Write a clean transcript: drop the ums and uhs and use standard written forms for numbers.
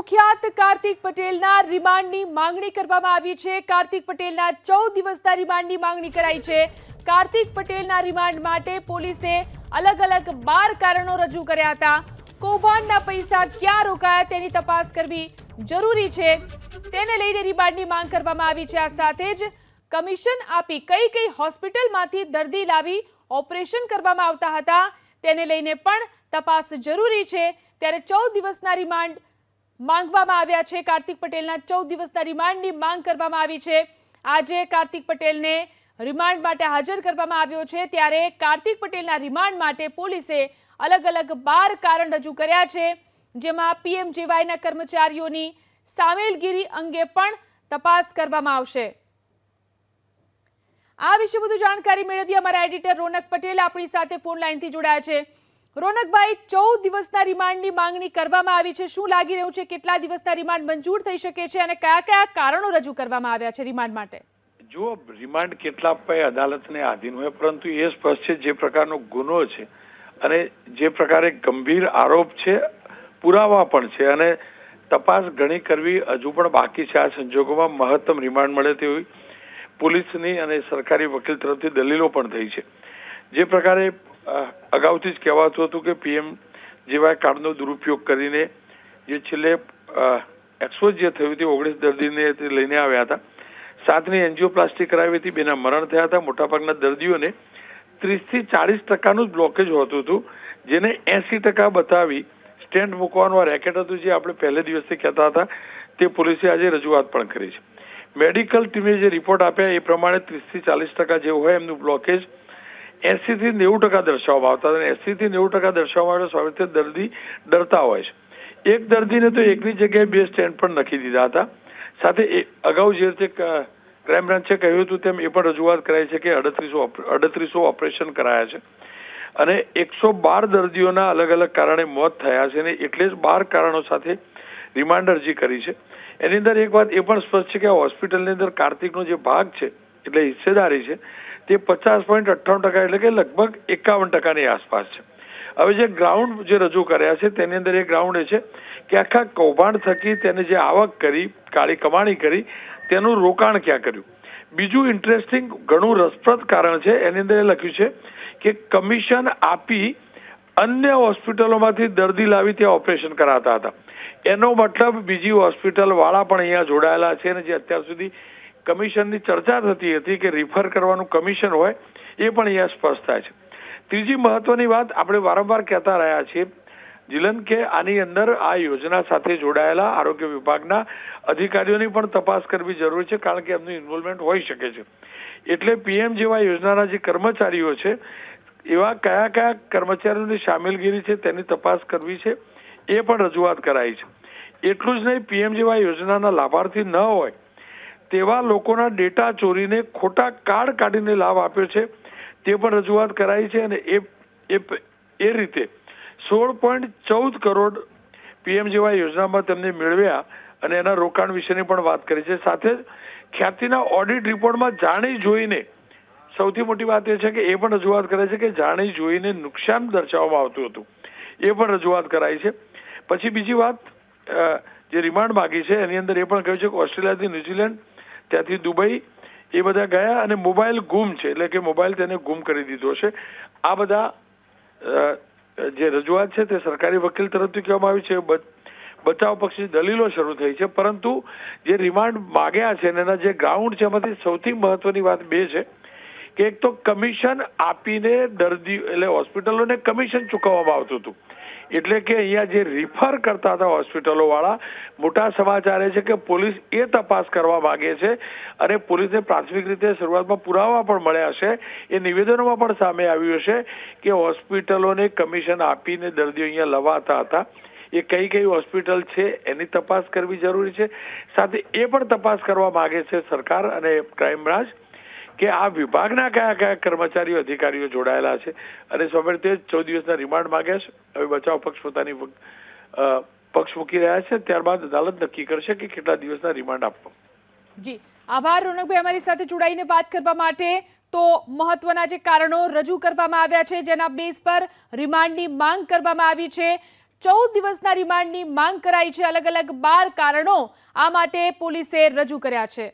કુખ્યાત કાર્તિક પટેલના રિમાન્ડની માંગણી કરવામાં આવી છે। કાર્તિક પટેલના 14 દિવસના રિમાન્ડની માંગણી કરાઈ છે। કાર્તિક પટેલના રિમાન્ડ માટે પોલીસે અલગ અલગ 12 કારણો રજૂ કર્યા હતા। કૌભાંડના પૈસા ક્યાં રોકાયા તેની તપાસ કરવી જરૂરી છે, તેને લઈને રિમાન્ડની માંગ કરવામાં આવી છે। આ સાથે જ કમિશન આપી કઈ કઈ હોસ્પિટલમાંથી દર્દી લાવી ઓપરેશન કરવામાં આવતા હતા તેને લઈને પણ તપાસ જરૂરી છે। ત્યારે 14 દિવસના રિમાન્ડ માંગવામાં આવ્યા છે। કાર્તિક પટેલના 14 દિવસના રિમાન્ડની માંગ કરવામાં આવી છે। આજે કાર્તિક પટેલને રિમાન્ડ માટે હાજર કરવામાં આવ્યો છે। ત્યારે કાર્તિક પટેલના રિમાન્ડ માટે પોલીસે અલગ અલગ 12 કારણ રજૂ કર્યા છે, જેમાં પીએમજેવાયના કર્મચારીઓની સામેલગીરી અંગે પણ તપાસ કરવામાં આવશે। આ વિશે વધુ જાણકારી મેળવી અમારા એડિટર રોનક પટેલ આપણી સાથે ફોન લાઈનથી જોડાયા છે। રોનકભાઈ, 14 દિવસના રિમાન્ડની માંગણી કરવામાં આવી છે, શું લાગી રહ્યું છે? કેટલા દિવસના રિમાન્ડ મંજૂર થઈ શકે છે અને કયા કયા કારણો રજૂ કરવામાં આવ્યા છે રિમાન્ડ માટે? જો રિમાન્ડ કેટલા પાય અદાલતને આધીન હોય, પરંતુ એ સ્પષ્ટ છે જે પ્રકારનો ગુનો છે અને જે પ્રકારે ગંભીર આરોપ છે, પુરાવા પણ છે અને તપાસ ઘણી કરવી હજુ પણ બાકી છે। આ સંજોગોમાં મહત્તમ રિમાન્ડ મળે તેવી પોલીસની અને સરકારી વકીલ તરફથી દલીલો પણ થઈ છે। જે પ્રકારે અગાઉથી જ કહેવાતું હતું કે પીએમ જેવા કાર્ડનો દુરુપયોગ કરીને જે છેલ્લે એક્સપોઝ જે થયું તે 19 દર્દીને લઈને આવ્યા હતા। 7ની એન્જિયોપ્લાસ્ટી કરાવી હતી, 2ના મરણ થયા હતા। મોટાભાગના દર્દીઓને 30 થી 40% જ બ્લોકેજ હોતું હતું, જેને 80% બતાવી સ્ટેન્ટ મૂકવાનું આ રેકેટ હતું, જે આપણે પહેલે દિવસથી કહેતા હતા તે પોલીસે આજે રજૂઆત પણ કરી છે। મેડિકલ ટીમે જે રિપોર્ટ આપ્યા એ પ્રમાણે 30 થી 40% જે હોય એમનું બ્લોકેજ 80 થી 90% દર્શાવવામાં આવતા હતા અને 80 થી 90% દર્શાવવા માટે સ્વાભાવિક દર્દી ડરતા હોય છે। એક દર્દીને તો એકની જગ્યાએ 2 સ્ટેન્ટ પણ નખી દીધા હતા। સાથે અગાઉ જે રીતે ક્રાઇમ બ્રાન્ચે કહ્યું હતું તેમ એ પણ રજૂઆત કરાઈ છે કે 3800 ઓપરેશન કરાયા છે અને 112 દર્દીઓના અલગ અલગ કારણે મોત થયા છે અને એટલે જ 12 કારણો સાથે રિમાન્ડ અરજી કરી છે। એની અંદર એક વાત એ પણ સ્પષ્ટ છે કે આ હોસ્પિટલની અંદર કાર્તિકનો જે ભાગ છે એટલે હિસ્સેદારી છે તે 50.98% એટલે કે લગભગ 51%ની આસપાસ છે। હવે જે ગ્રાઉન્ડ જે રજૂ કર્યા છે તેની અંદર એક ગ્રાઉન્ડ એ છે કે આખા કૌભાંડ થકી તેને જે આવક કરી, કાળી કમાણી કરી, તેનું રોકાણ ક્યાં કર્યું। બીજું ઇન્ટરેસ્ટિંગ ઘણું રસપ્રદ કારણ છે, એની અંદર એ લખ્યું છે કે કમિશન આપી અન્ય હોસ્પિટલોમાંથી દર્દી લાવી ત્યાં ઓપરેશન કરાતા હતા। એનો મતલબ બીજી હોસ્પિટલ વાળા પણ અહીંયા જોડાયેલા છે અને જે અત્યાર સુધી કમિશનની ચર્ચા થતી હતી કે રિફર કરવાનું કમિશન હોય એ પણ અહીંયા સ્પષ્ટ થાય છે। ત્રીજી મહત્વની વાત આપણે વારંવાર કહેતા રહ્યા છીએ જીલન કે આની અંદર આ યોજના સાથે જોડાયેલા આરોગ્ય વિભાગના અધિકારીઓની પણ તપાસ કરવી જરૂરી છે, કારણ કે એમનું ઇન્વોલ્વમેન્ટ હોઈ શકે છે। એટલે પીએમ જેવા યોજનાના જે કર્મચારીઓ છે એવા કયા કયા કર્મચારીઓની સામેલગીરી છે તેની તપાસ કરવી છે, એ પણ રજૂઆત કરાઈ છે। એટલું જ નહીં, પીએમ જેવા યોજનાના લાભાર્થી ન હોય તેવા લોકોના ડેટા ચોરીને ખોટા કાર્ડ કાઢીને લાભ આપ્યો છે તે પણ રજૂઆત કરાઈ છે અને એ રીતે 16.14 કરોડ પીએમ જેવા યોજનામાં તેમને મેળવ્યા અને એના રોકાણ વિશેની પણ વાત કરી છે। સાથે જ ખ્યાતિના ઓડિટ રિપોર્ટમાં જાણી જોઈને સૌથી મોટી વાત એ છે કે એ પણ રજૂઆત કરે છે કે જાણી જોઈને નુકસાન દર્શાવવામાં આવતું હતું, એ પણ રજૂઆત કરાઈ છે। પછી બીજી વાત જે રિમાન્ડ માગી છે એની અંદર એ પણ કહ્યું છે કે ઓસ્ટ્રેલિયાથી ન્યુઝીલેન્ડ, ત્યાંથી દુબઈ એ બધા ગયા અને મોબાઈલ ગુમ છે, એટલે કે મોબાઈલ તેને ગુમ કરી દીધો છે। આ બધા જે રજૂઆત છે તે સરકારી વકીલ તરફથી કહેવામાં આવી છે। બચાવ પક્ષની દલીલો શરૂ થઈ છે, પરંતુ જે રિમાન્ડ માગ્યા છે એના જે ગ્રાઉન્ડ છે એમાંથી સૌથી મહત્વની વાત બે છે કે એક તો કમિશન આપીને દર્દી એટલે હોસ્પિટલોને કમિશન ચૂકવવામાં આવતું હતું, એટલે કે અહીંયા જે રિફર કરતા હતા હોસ્પિટલો વાળા, મોટા સમાચાર એ છે કે પોલીસ એ તપાસ કરવા માંગે છે અને પોલીસને પ્રાથમિક રીતે શરૂઆતમાં પુરાવા પણ મળ્યા છે, એ નિવેદનોમાં પણ સામે આવ્યું છે કે હોસ્પિટલોને કમિશન આપીને દર્દીઓ અહીંયા લવાતા હતા। એ કઈ કઈ હોસ્પિટલ છે એની તપાસ કરવી જરૂરી છે। સાથે એ પણ તપાસ કરવા માંગે છે સરકાર અને ક્રાઇમ બ્રાન્ચ કે આ વિભાગના કયા કયા કર્મચારીઓ અધિકારીઓ જોડાયેલા છે અને સ્વાભાવિક રીતે 14 દિવસના રિમાન્ડ માંગ્યા છે। હવે બચાવ પક્ષ પોતાની પક્ષ મૂકી રહ્યા છે, ત્યારબાદ અદાલત નક્કી કરશે કે કેટલા દિવસના રિમાન્ડ આપવા। જી આભાર રોનકભાઈ અમારી સાથે જોડાઈને વાત કરવા માટે। તો મહત્વના જે કારણો રજૂ કરવામાં આવ્યા છે જેના બેઝ પર રિમાન્ડની માંગ કરવામાં આવી છે, 14 દિવસના રિમાન્ડની માંગ કરાઈ છે. અલગ અલગ 12 કારણો આ માટે પોલીસે રજૂ કર્યા છે.